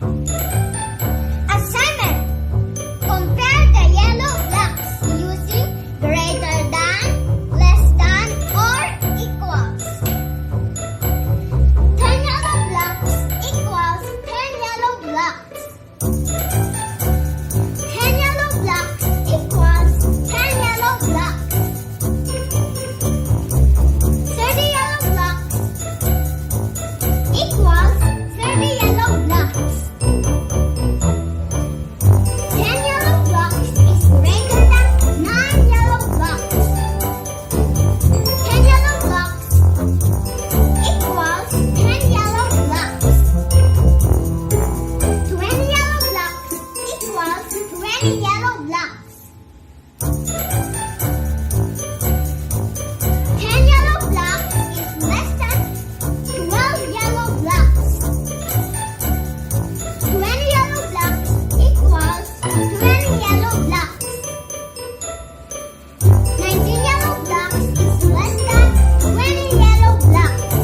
Assignment. Compare the yellow blocks using greater than, less than, or equals. 10 yellow blocks equals 10 yellow blocks. 10 yellow blocks equals 10 yellow blocks. 30 yellow blocks equals 30 yellow blocks. 10 yellow blocks is greater than 9 yellow blocks. 10 yellow blocks equals 10 yellow blocks. 20 yellow blocks equals 20 yellow blocks. 10 yellow blocks is less than 12 yellow blocks. 20 yellow blocks equals 20 yellow blocks. 19 yellow blocks is less than 20 yellow blocks.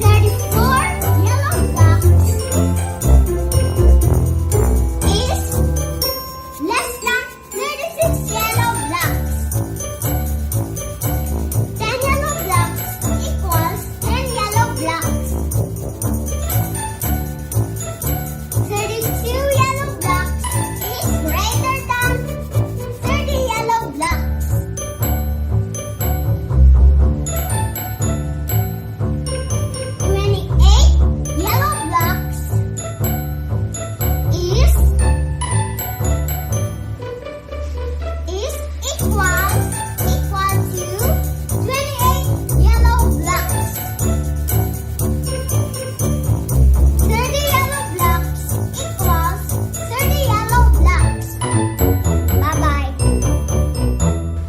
34 yellow blocks is less than 36 yellow blocks. 10 yellow blocks equals 10 yellow blocks. 32 yellow blocks is greater than 30 yellow blocks. 28 yellow blocks is equal to 28 yellow blocks. 30 yellow blocks equals 30 yellow blocks. Bye-bye.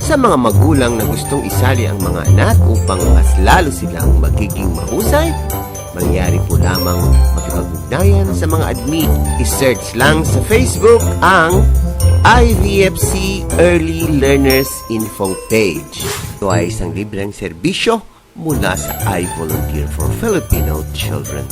Sa mga magulang na gustong isali ang mga anak upang mas lalo silang magiging mahusay, mangyari po lamang makipag-ugnayan sa mga admin. I-search lang sa Facebook ang IVFC Early Learners Info page. Ito ay isang libreng serbisyo mula sa I Volunteer for Filipino Children.